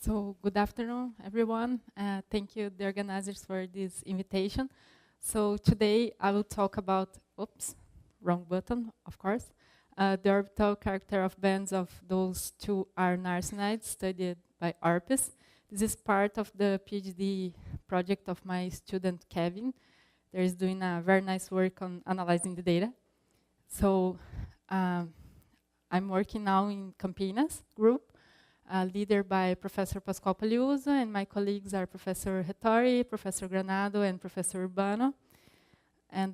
So good afternoon, everyone. Thank you, the organizers, for this invitation. So today I will talk about, oops, wrong button, of course, the orbital character of bands of those two iron arsenides studied by ARPES. This is part of the PhD project of my student Kevin. There is doing a very nice work on analyzing the data. So I'm working now in Campinas group, leader by Professor Pascoal Pagliuso, and my colleagues are Professor Rettori, Professor Granado, and Professor Urbano. And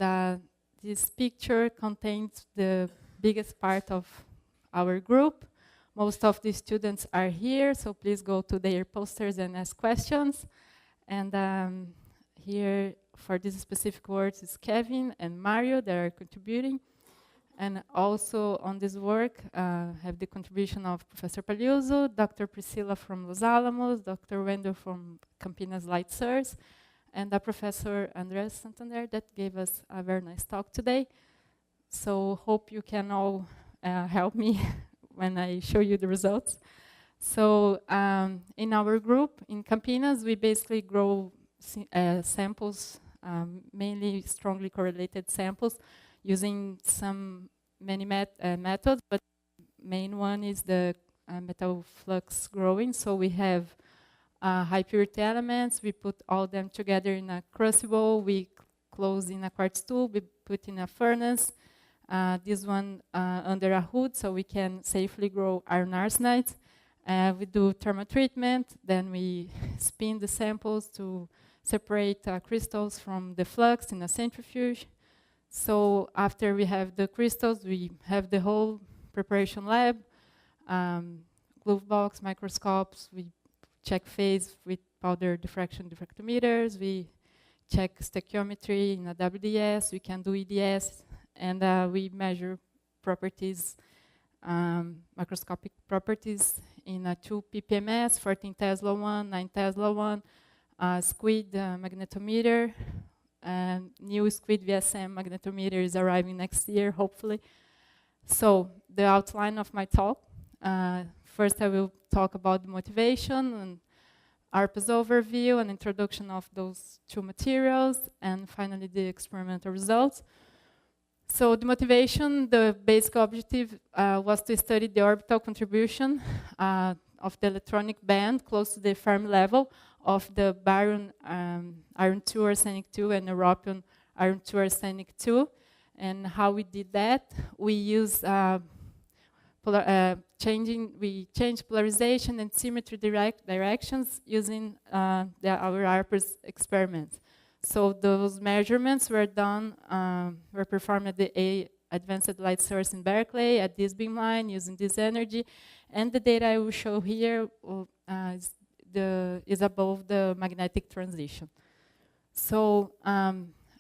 this picture contains the biggest part of our group. Most of the students are here, so please go to their posters and ask questions. And here, for this specific words, is Kevin and Mario that are contributing. And also on this work, have the contribution of Professor Pagliuso, Dr. Priscilla from Los Alamos, Dr. Wendell from Campinas Light Source, and Professor Andres Santander that gave us a very nice talk today. So hope you can all help me when I show you the results. So in our group, in Campinas, we basically grow samples, mainly strongly correlated samples, using many methods, but main one is the metal flux growing. So we have high purity elements. We put all them together in a crucible. We close in a quartz tube. We put in a furnace. This one under a hood, so we can safely grow iron arsenides. We do thermal treatment. Then we spin the samples to separate crystals from the flux in a centrifuge. So after we have the crystals, we have the whole preparation lab, glove box, microscopes. We check phase with powder diffraction diffractometers. We check stoichiometry in a WDS. We can do EDS, and we measure properties, microscopic properties in a 2 ppms, 14 Tesla one, 9 Tesla one, squid magnetometer. And new squid VSM magnetometer is arriving next year, hopefully. So the outline of my talk. First, I will talk about the motivation and ARPES overview and introduction of those two materials, and finally the experimental results. So the motivation, the basic objective was to study the orbital contribution of the electronic band close to the Fermi level of the baryon iron 2 arsenic 2 and europium iron 2 arsenic 2. And how we did that, we use we changed polarization and symmetry directions using our ARPES experiments. So those measurements were done, were performed at the Advanced Light Source in Berkeley at this beamline using this energy. And the data I will show here is above the magnetic transition. So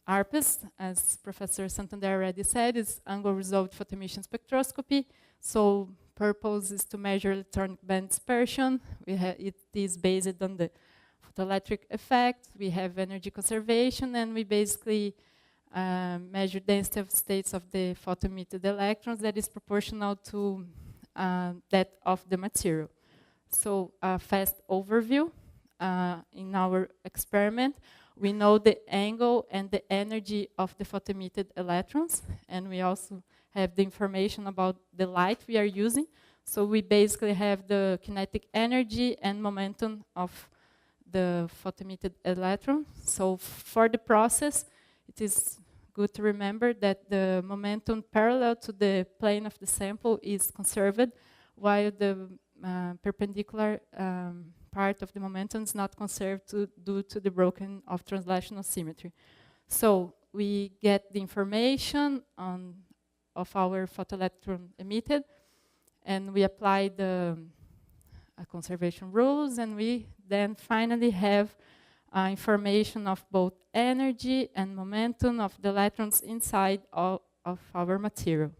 ARPES, as Professor Santander already said, is angle-resolved photoemission spectroscopy. So purpose is to measure electronic band dispersion. It is based on the photoelectric effect. We have energy conservation, and we basically measure density of states of the photoemitted electrons that is proportional to that of the material. So a fast overview. In our experiment, we know the angle and the energy of the photoemitted electrons, and we also have the information about the light we are using. So we basically have the kinetic energy and momentum of the photoemitted electron. So for the process, it is good to remember that the momentum parallel to the plane of the sample is conserved, while the perpendicular part of the momentum is not conserved due to the broken of translational symmetry. So we get the information of our photoelectron emitted, and we apply the conservation rules, and we then finally have information of both energy and momentum of the electrons inside of our material.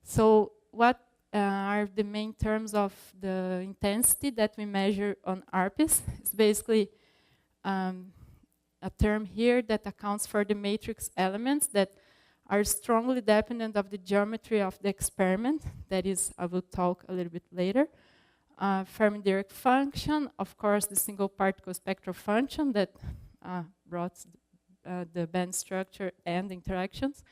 So what are the main terms of the intensity that we measure on ARPES? It's basically a term here that accounts for the matrix elements that are strongly dependent of the geometry of the experiment. That is, I will talk a little bit later. Fermi-Dirac function, of course, the single particle spectral function that brought the band structure and interactions,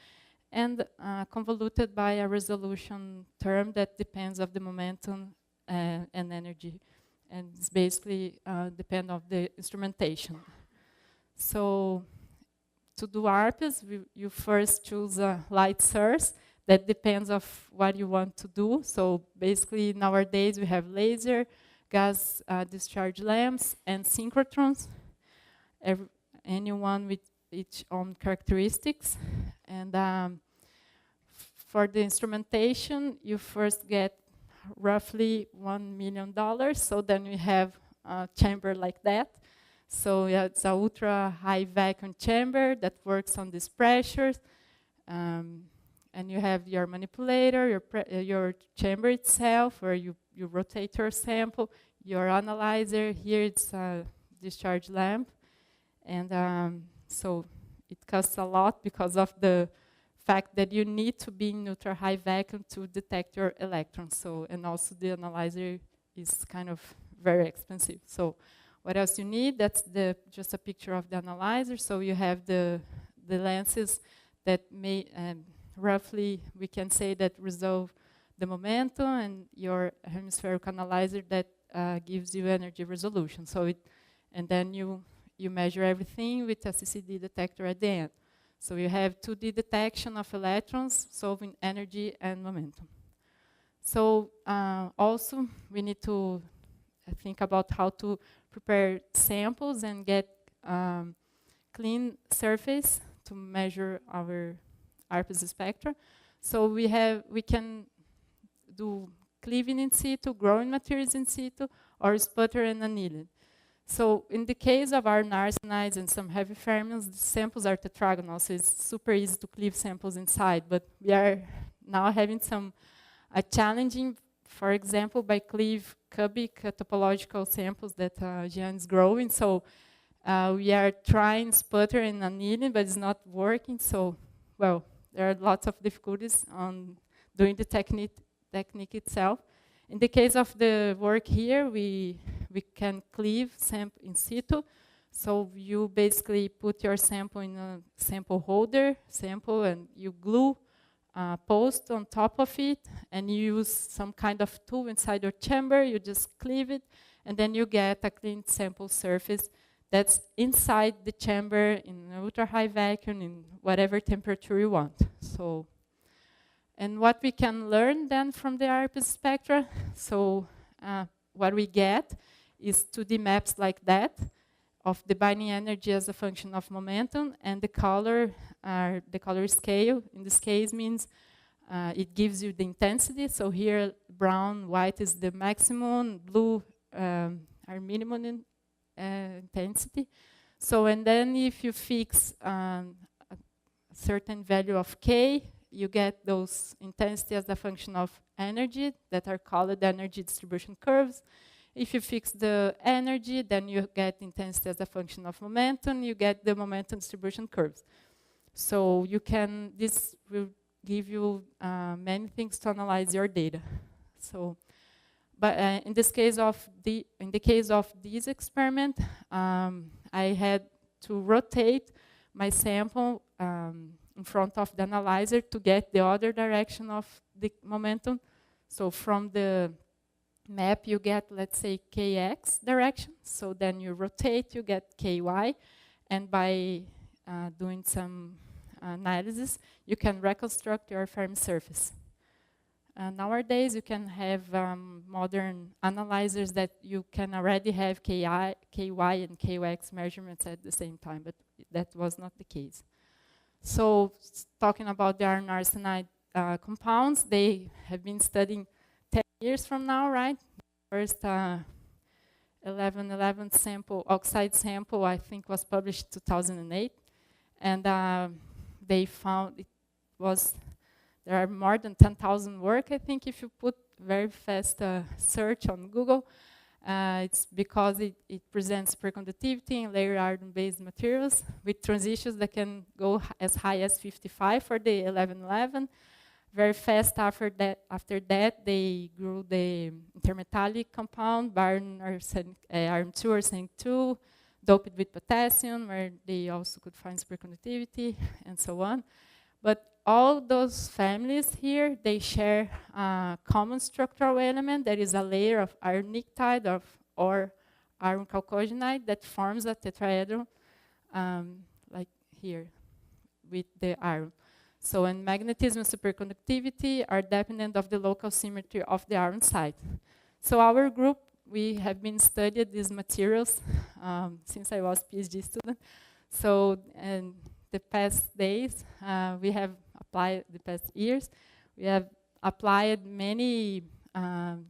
and convoluted by a resolution term that depends of the momentum and energy, and it's basically depend of the instrumentation. So to do ARPES, you first choose a light source that depends of what you want to do. So basically nowadays we have laser, gas discharge lamps, and synchrotrons, anyone with its own characteristics. And for the instrumentation, you first get roughly $1 million. So then we have a chamber like that. So yeah, it's an ultra high vacuum chamber that works on these pressures. And you have your manipulator, your chamber itself, where you rotate your sample, your analyzer. Here it's a discharge lamp. And so it costs a lot because of the fact that you need to be in ultra high vacuum to detect your electrons. So, and also the analyzer is kind of very expensive. So what else you need? That's just a picture of the analyzer. So you have the lenses that may, roughly, we can say that resolve the momentum, and your hemispherical analyzer that gives you energy resolution. So and then you measure everything with a CCD detector at the end. So you have 2D detection of electrons, solving energy and momentum. So also, we need to think about how to prepare samples and get clean surface to measure our ARPES spectra. So we can do cleaving in situ, growing materials in situ, or sputter and annealing. So in the case of our arsenides and some heavy fermions, the samples are tetragonal, so it's super easy to cleave samples inside. But we are now having some challenging, for example, by cleave cubic topological samples that Jean is growing. So we are trying sputter and annealing, but it's not working. So, well, there are lots of difficulties on doing the technique itself. In the case of the work here, we can cleave sample in situ. So you basically put your sample in a sample holder, and you glue a post on top of it, and you use some kind of tool inside your chamber. You just cleave it, and then you get a clean sample surface that's inside the chamber in ultra high vacuum in whatever temperature you want. So, and what we can learn then from the ARPES spectra, so what we get is 2D maps like that of the binding energy as a function of momentum, and the color scale in this case means it gives you the intensity. So here brown, white is the maximum, blue are minimum intensity. So, and then if you fix a certain value of K, you get those intensity as a function of energy that are called energy distribution curves. If you fix the energy, then you get intensity as a function of momentum, you get the momentum distribution curves. So you can, this will give you many things to analyze your data. So, but in the case of this experiment, I had to rotate my sample in front of the analyzer to get the other direction of the momentum. So from the map, you get, let's say, kx direction. So then you rotate, you get ky. And by doing some analysis, you can reconstruct your Fermi surface. Nowadays, you can have modern analyzers that you can already have ky and kyx measurements at the same time, but that was not the case. So talking about the iron arsenide compounds, they have been studying 10 years from now, right? First 1111 sample, oxide sample, I think was published in 2008. And they found it was, there are more than 10,000 work, I think, if you put very fast search on Google. It's because it presents superconductivity in layer iron-based materials with transitions that can go as high as 55 for the 1111, very fast after that, they grew the intermetallic compound, iron 2 arsenic 2, doped with potassium, where they also could find superconductivity, and so on. But all those families here, they share a common structural element that is a layer of iron nictide or iron chalcogenide that forms a tetrahedron, like here, with the iron. So, and magnetism and superconductivity are dependent of the local symmetry of the iron site. So our group, we have been studying these materials since I was a PhD student. So, and the past days, we have applied, the past years, we have applied many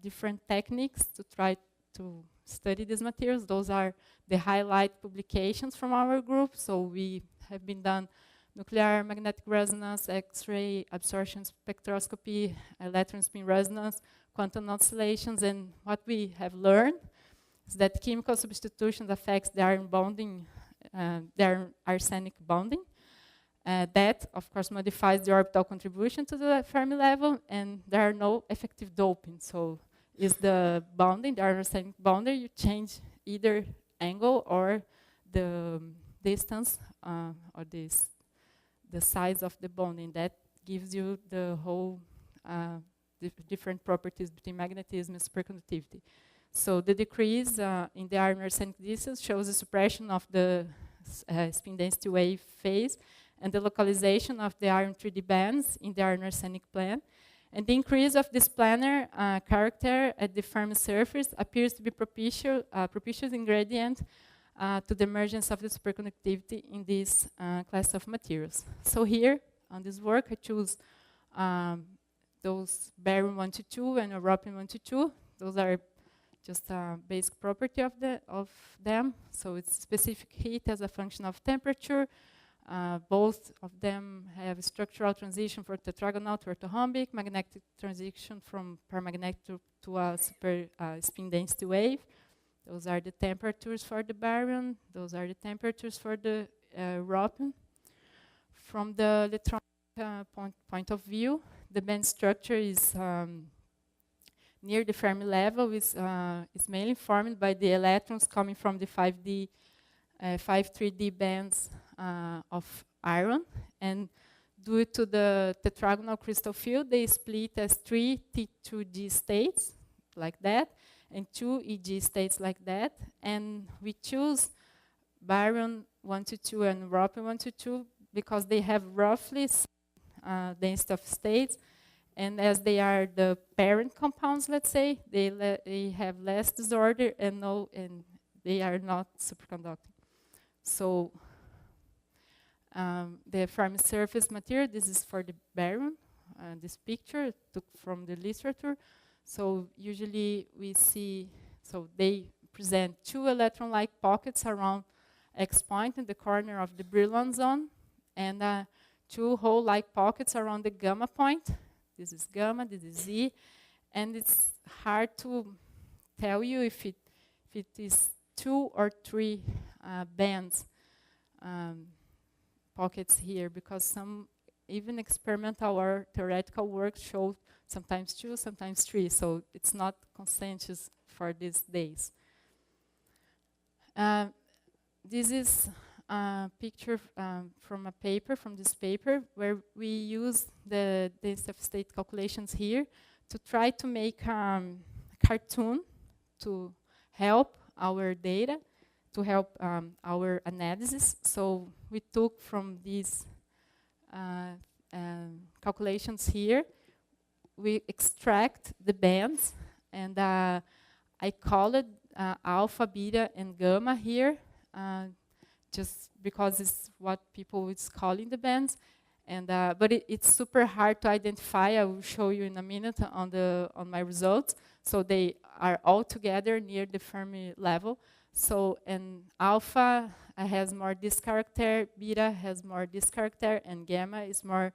different techniques to try to study these materials. Those are the highlight publications from our group. So we have been done nuclear magnetic resonance, X-ray absorption spectroscopy, electron spin resonance, quantum oscillations, and what we have learned is that chemical substitution affects the iron bonding, the arsenic bonding. That, of course, modifies the orbital contribution to the Fermi level, and there are no effective doping. So is the bonding, the arsenic bonding, you change either angle or the distance or the size of the bonding. That gives you the whole different properties between magnetism and superconductivity. So the decrease in the iron arsenic distance shows the suppression of the spin density wave phase and the localization of the iron 3D bands in the iron arsenic plane. And the increase of this planar character at the Fermi surface appears to be propitious ingredient to the emergence of the superconductivity in this class of materials. So here, on this work, I choose those barium 122 and europium 122. Those are just a basic property of them. So it's specific heat as a function of temperature. Both of them have structural transition for tetragonal to orthorhombic, magnetic transition from paramagnetic to a super spin density wave. Those are the temperatures for the barium. Those are the temperatures for the europium. From the electronic point of view, the band structure is near the Fermi level. Is mainly formed by the electrons coming from the 3D bands of iron. And due to the tetragonal crystal field, they split as 3 T2G states, like that, and 2 EG states like that. And we choose barium 122 and europium 122 because they have roughly density of states. And as they are the parent compounds, let's say, they have less disorder and they are not superconducting. So the Fermi surface material, this is for the barium. This picture took from the literature. So usually we see, so they present 2 electron-like pockets around X point in the corner of the Brillouin zone, and 2 hole-like pockets around the gamma point. This is gamma, this is Z, and it's hard to tell you if it is 2 or 3 bands, pockets here, because some even experimental or theoretical work show sometimes 2, sometimes 3, so it's not consensus for these days. This is a picture from a paper, from this paper, where we use the density of state calculations here to try to make a cartoon to help our data, to help our analysis. So we took from these calculations here, we extract the bands, and I call it alpha, beta, and gamma here, just because it's what people is calling the bands. And but it's super hard to identify. I will show you in a minute on my results. So they are all together near the Fermi level. So, and alpha has more this character, beta has more this character, and gamma is more,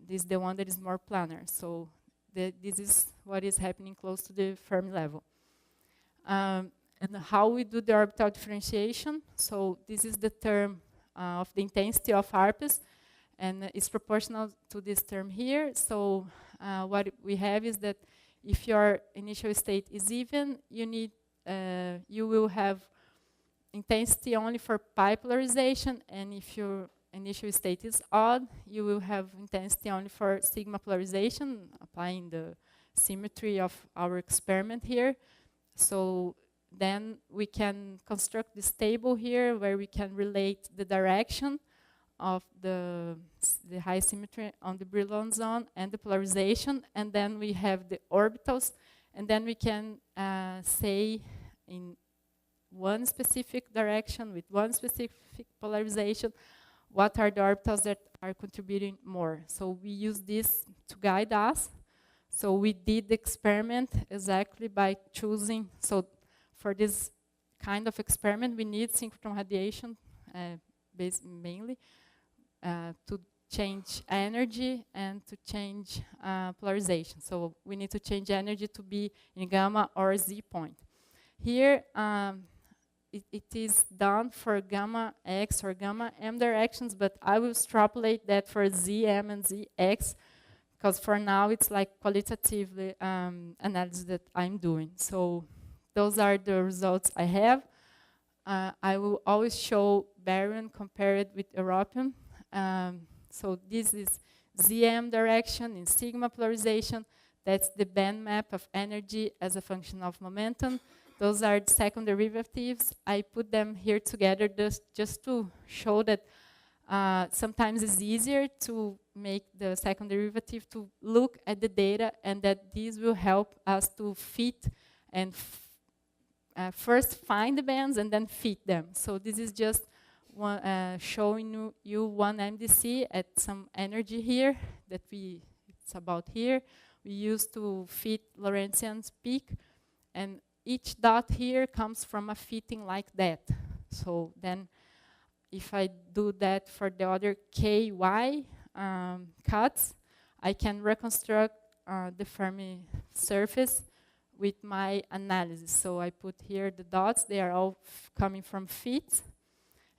this is the one that is more planar. So this is what is happening close to the Fermi level. And how we do the orbital differentiation. So this is the term of the intensity of ARPES. and it's proportional to this term here. So what we have is that if your initial state is even, you will have intensity only for pi polarization, and if your initial state is odd, you will have intensity only for sigma polarization, applying the symmetry of our experiment here. So then we can construct this table here where we can relate the direction of the high symmetry on the Brillouin zone and the polarization, and then we have the orbitals, and then we can say in one specific direction with one specific polarization what are the orbitals that are contributing more. So we use this to guide us. So we did the experiment exactly by choosing, so for this kind of experiment we need synchrotron radiation mainly to change energy and to change polarization. So we need to change energy to be in gamma or Z point. Here it is done for gamma X or gamma M directions, but I will extrapolate that for ZM and ZX, because for now it's like qualitative analysis that I'm doing. So those are the results I have. I will always show baryon compared with europium. So this is ZM direction in sigma polarization. That's the band map of energy as a function of momentum. Those are the second derivatives. I put them here together just to show that sometimes it's easier to make the second derivative to look at the data, and that these will help us to fit and first find the bands and then fit them. So this is just one, showing you one MDC at some energy here that it's about here. We used to fit Lorentzian's peak, and each dot here comes from a fitting like that. So then if I do that for the other KY cuts, I can reconstruct the Fermi surface with my analysis. So I put here the dots, they are all coming from fits.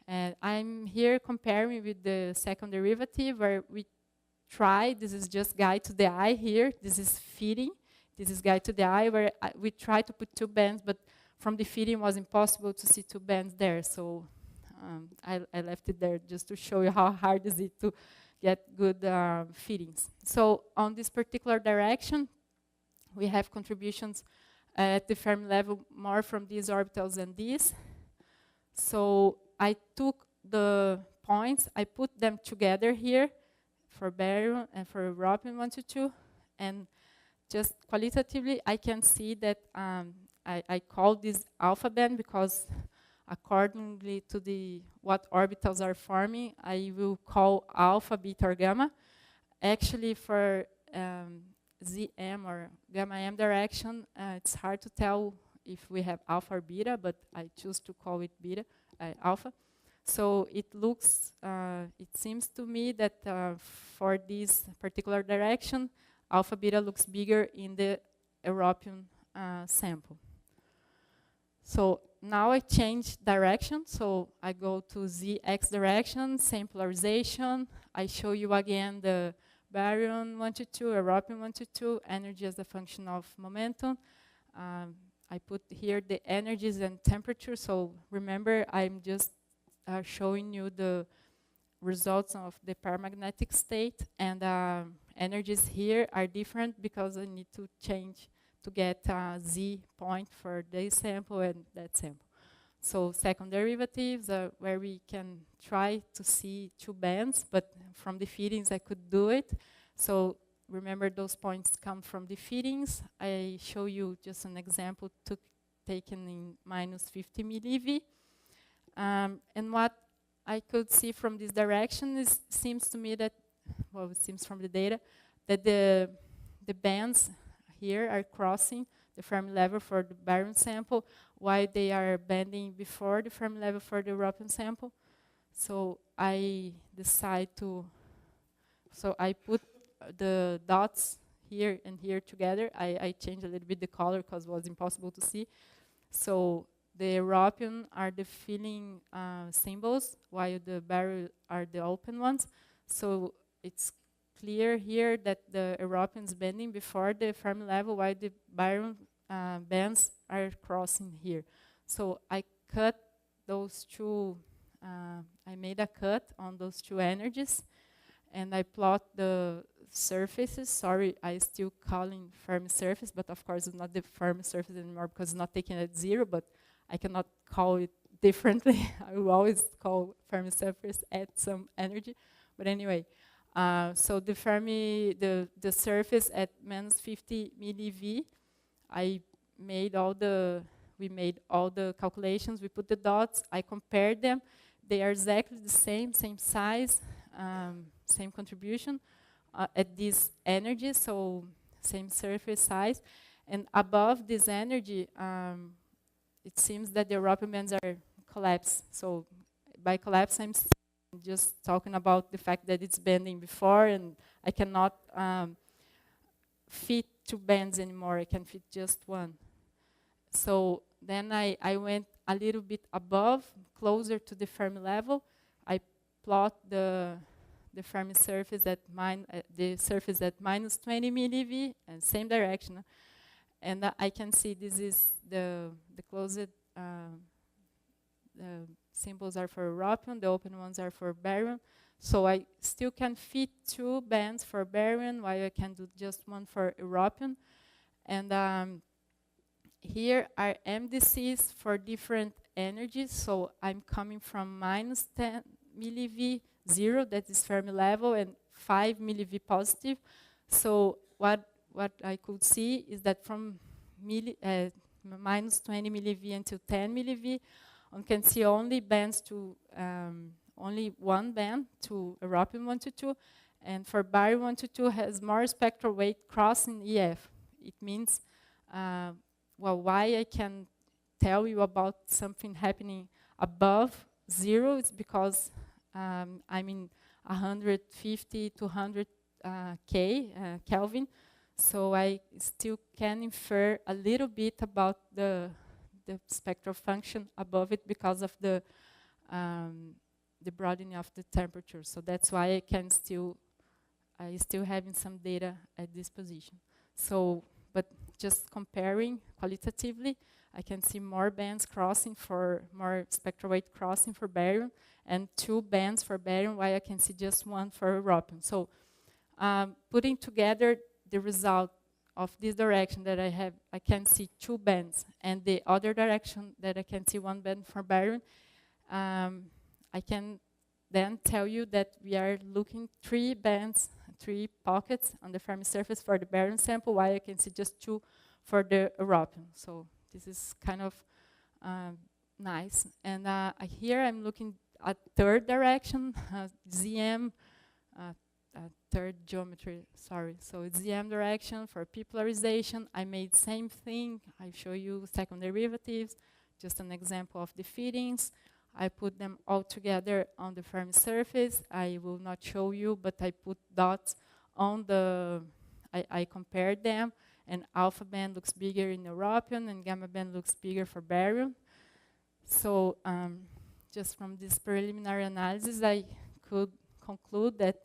And I'm here comparing with the second derivative where we try, this is just guide to the eye here, this is fitting. This is guide to the eye where we try to put two bands, but from the fitting was impossible to see two bands there. So I left it there just to show you how hard is it to get good fittings. So on this particular direction, we have contributions at the Fermi level more from these orbitals than these. So I took the points, I put them together here for baryon and for europium 1 to 2, and just qualitatively, I can see that I call this alpha band because accordingly to what orbitals are forming, I will call alpha, beta, or gamma. Actually, for ZM or gamma M direction, it's hard to tell if we have alpha or beta, but I choose to call it beta, alpha. So it looks, it seems to me that for this particular direction, alpha beta looks bigger in the europium sample. So now I change direction. So I go to ZX direction, same polarization. I show you again the baryon 1 to 2, europium 1 to 2, energy as a function of momentum. I put here the energies and temperature. So remember, I'm just showing you the results of the paramagnetic state, and energies here are different because I need to change to get Z point for this sample and that sample. So second derivatives are where we can try to see two bands, but from the fittings I could do it. So remember, those points come from the fittings. I show you just an example taken in minus 50 millieV. And what I could see from this direction is, seems to me that, well, it seems from the data, that the bands here are crossing the Fermi level for the baryon sample, while they are bending before the Fermi level for the europium sample. So I decide to, so I put the dots here and here together. I changed a little bit the color because it was impossible to see. So the europium are the filling symbols, while the baryon are the open ones. So it's clear here that the European is bending before the Fermi level, while the baryon bands are crossing here. So I cut those two, I made a cut on those two energies, and I plot the surfaces. Sorry, I still calling Fermi surface, but of course it's not the Fermi surface anymore because it's not taken at 0, but I cannot call it differently. I will always call Fermi surface at some energy. But anyway, so the Fermi, the surface at minus 50 millieV, we made all the calculations, we put the dots, I compared them. They are exactly the same size, same contribution at this energy, so same surface size. And above this energy, it seems that the European bands are collapsed. So by collapse, I'm just talking about the fact that it's bending before, and I cannot fit 2 bands anymore. I can fit just 1. So then I went a little bit above, closer to the Fermi level. I plot the Fermi surface at the surface at minus 20 millieV, and same direction. And I can see this is the closed. The symbols are for European, the open ones are for baryon. So I still can fit 2 bands for baryon, while I can do just 1 for European. And here are MDCs for different energies. So I'm coming from minus 10 millieV, 0, that is Fermi level, and 5 millieV positive. So what I could see is that from minus 20 millieV until 10 millieV, one can see only bands to, only 1 band to European 1 to 2, and for baryon 1 to 2 has more spectral weight crossing EF. It means, well, why I can tell you about something happening above 0 is because I'm in 150 to 100 Kelvin, so I still can infer a little bit about the spectral function above it because of the broadening of the temperature. So that's why I still having some data at this position. So, but just comparing qualitatively, I can see more bands crossing for more spectral weight crossing for baryon, and 2 bands for baryon, while I can see just 1 for European. So, putting together the result of this direction that I have, I can see 2 bands, and the other direction that I can see 1 band for baryon, I can then tell you that we are looking 3 bands, 3 pockets on the Fermi surface for the baryon sample, while I can see just 2 for the European. So this is kind of nice. And here I'm looking at 3rd direction, ZM, third geometry, sorry. So it's ZM direction for p-polarization. I made same thing. I show you second derivatives, just an example of the fittings. I put them all together on the Fermi surface. I will not show you, but I put dots on the, I compared them, and alpha band looks bigger in European, and gamma band looks bigger for baryon. So just from this preliminary analysis, I could conclude that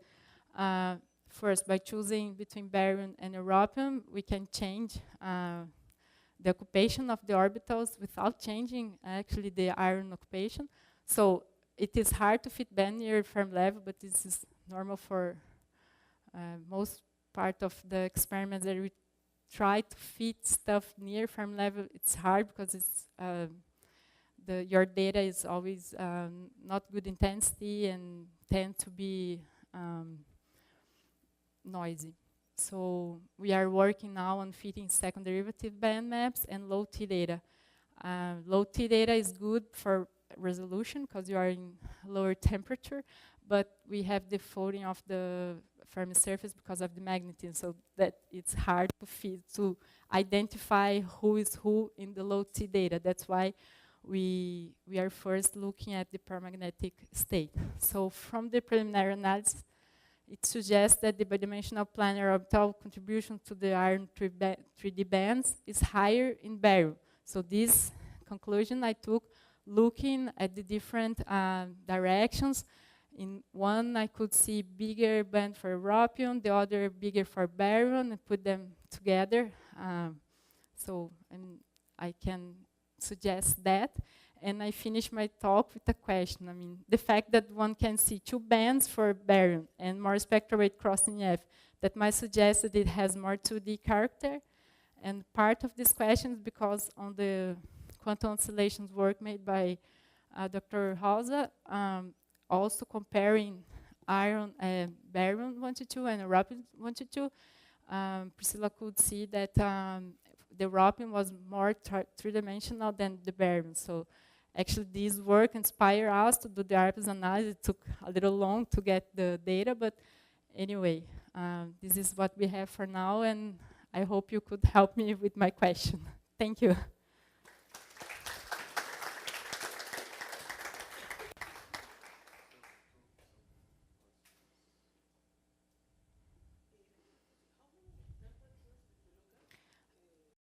first, by choosing between baryon and European, we can change the occupation of the orbitals without changing actually the iron occupation. So it is hard to fit band near Fermi level, but this is normal for most part of the experiments that we try to fit stuff near Fermi level. It's hard because it's your data is always not good intensity and tend to be noisy. So we are working now on fitting second derivative band maps and low T data. Low T data is good for resolution because you are in lower temperature, but we have the folding of the Fermi surface because of the magnetism, so that it's hard to fit, to identify who is who in the low T data. That's why we are first looking at the paramagnetic state. So from the preliminary analysis, it suggests that the bidimensional planar orbital contribution to the iron 3D bands is higher in baryon. So this conclusion I took looking at the different directions In one, I could see bigger band for europium, the other bigger for baryon, and put them together. I can suggest that. And I finish my talk with a question. I mean, the fact that one can see 2 bands for baryon and more spectral rate crossing F, that might suggest that it has more 2D character. And part of this question is because on the quantum oscillations work made by Dr. Rosa, also comparing iron and baryon 122 and europium 122, Priscilla could see that the europium was more three-dimensional than the baryon. So actually this work inspired us to do the ARPES analysis. It took a little long to get the data, but anyway, this is what we have for now, and I hope you could help me with my question. Thank you.